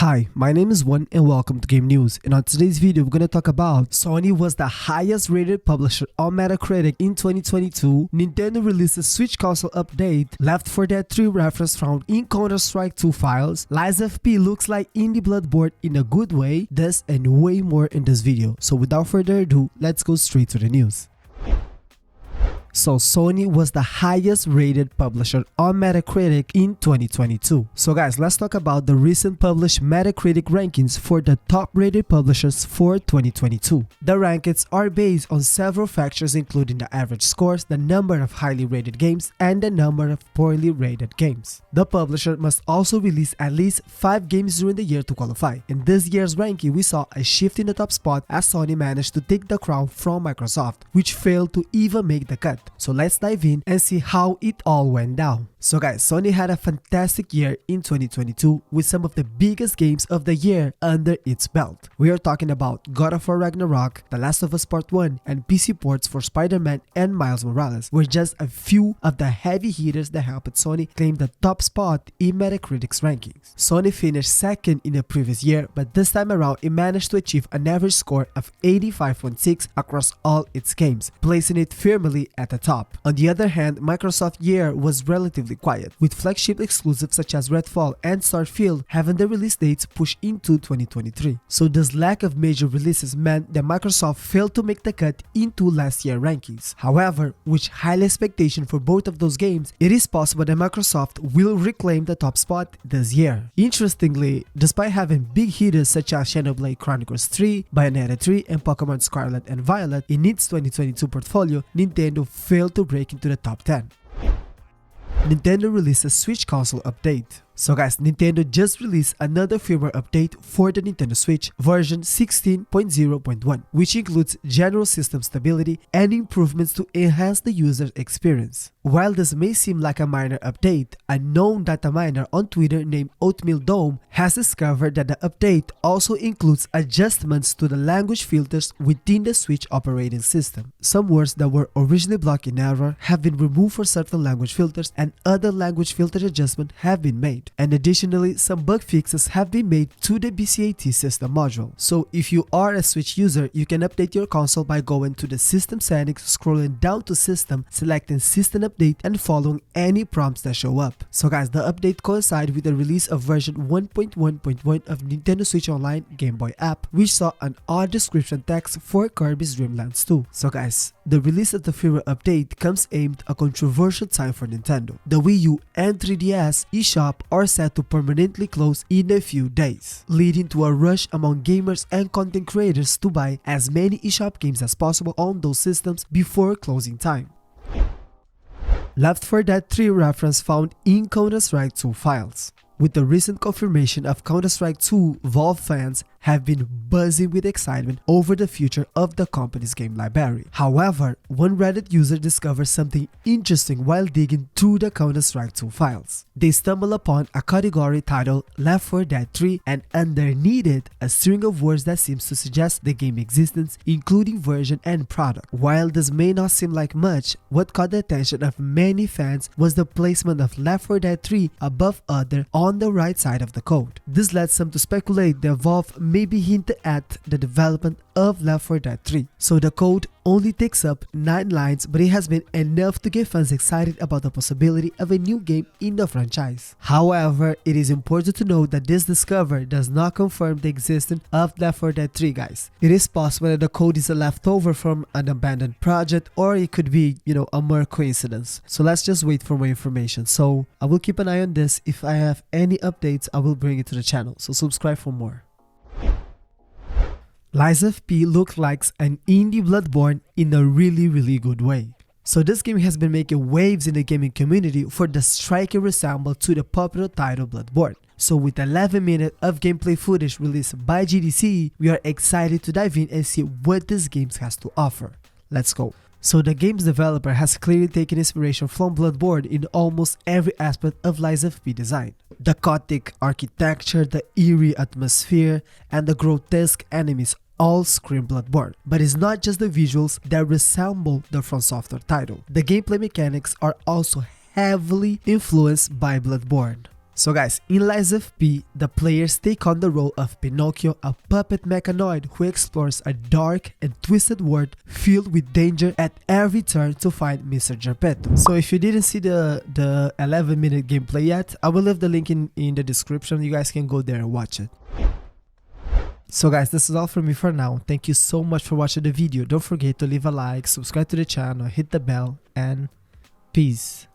Hi, my name is One and welcome to Game News, and on today's video we're going to talk about Sony was the highest rated publisher on Metacritic in 2022, Nintendo released a Switch console update, Left 4 Dead 3 reference found in Counter-Strike 2 files, Lies FP looks like indie Bloodborne in a good way, this and way more in this video. So without further ado, let's go straight to the news. So Sony was the highest rated publisher on Metacritic in 2022. So guys, let's talk about the recent published Metacritic rankings for the top rated publishers for 2022. The rankings are based on several factors including the average scores, the number of highly rated games, and the number of poorly rated games. The publisher must also release at least 5 games during the year to qualify. In this year's ranking, we saw a shift in the top spot as Sony managed to take the crown from Microsoft, which failed to even make the cut. So let's dive in and see how it all went down. So guys, Sony had a fantastic year in 2022 with some of the biggest games of the year under its belt. We are talking about God of War Ragnarok, The Last of Us Part 1, and PC ports for Spider-Man and Miles Morales were just a few of the heavy hitters that helped Sony claim the top spot in Metacritic's rankings. Sony finished second in the previous year, but this time around it managed to achieve an average score of 85.6 across all its games, placing it firmly at the top. On the other hand, Microsoft's year was relatively quiet, with flagship exclusives such as Redfall and Starfield having their release dates pushed into 2023. So this lack of major releases meant that Microsoft failed to make the cut into last year's rankings. However, with high expectation for both of those games, it is possible that Microsoft will reclaim the top spot this year. Interestingly, despite having big hitters such as Xenoblade Chronicles 3, Bayonetta 3, and Pokemon Scarlet and Violet in its 2022 portfolio, Nintendo failed to break into the top 10. Nintendo released a Switch console update. So guys, Nintendo just released another firmware update for the Nintendo Switch version 16.0.1, which includes general system stability and improvements to enhance the user experience. While this may seem like a minor update, a known data miner on Twitter named Oatmeal Dome has discovered that the update also includes adjustments to the language filters within the Switch operating system. Some words that were originally blocked in error have been removed for certain language filters, and other language filter adjustments have been made. And additionally, some bug fixes have been made to the BCAT system module. So if you are a Switch user, you can update your console by going to the system settings, scrolling down to system, selecting system update, and following any prompts that show up. So guys, the update coincides with the release of version 1.1.1 of Nintendo Switch Online Game Boy app, which saw an odd description text for Kirby's Dream Lands 2. So guys, the release of the firmware update comes aimed a controversial time for Nintendo. The Wii U and 3DS eShop are set to permanently close in a few days, leading to a rush among gamers and content creators to buy as many eShop games as possible on those systems before closing time. Left 4 Dead 3 reference found in Counter-Strike 2 files. With the recent confirmation of Counter-Strike 2, Valve fans have been buzzing with excitement over the future of the company's game library. However, one Reddit user discovered something interesting while digging through the Counter-Strike 2 files. They stumbled upon a category titled Left 4 Dead 3, and underneath it, a string of words that seems to suggest the game's existence, including version and product. While this may not seem like much, what caught the attention of many fans was the placement of Left 4 Dead 3 above other on the right side of the code. This led some to speculate that Valve may be hinted at the development of Left 4 Dead 3. So the code only takes up 9 lines, but it has been enough to get fans excited about the possibility of a new game in the franchise. However, it is important to note that this discovery does not confirm the existence of Left 4 Dead 3, guys. It is possible that the code is a leftover from an abandoned project, or it could be, a mere coincidence. So let's just wait for more information. So I will keep an eye on this. If I have any updates, I will bring it to the channel. So subscribe for more. Lies FP looks like an indie Bloodborne in a really good way. So this game has been making waves in the gaming community for the striking resemblance to the popular title Bloodborne. So with 11 minutes of gameplay footage released by GDC, we are excited to dive in and see what this game has to offer. Let's go. So the game's developer has clearly taken inspiration from Bloodborne in almost every aspect of Lies FP design. The chaotic architecture, the eerie atmosphere, and the grotesque enemies all scream Bloodborne. But it's not just the visuals that resemble the FromSoftware title. The gameplay mechanics are also heavily influenced by Bloodborne. So guys, in Lies of P, the players take on the role of Pinocchio, a puppet mechanoid who explores a dark and twisted world filled with danger at every turn to find Mr. Geppetto. So if you didn't see the 11-minute gameplay yet, I will leave the link in the description. You guys can go there and watch it. So guys, this is all from me for now. Thank you so much for watching the video. Don't forget to leave a like, subscribe to the channel, hit the bell, and peace.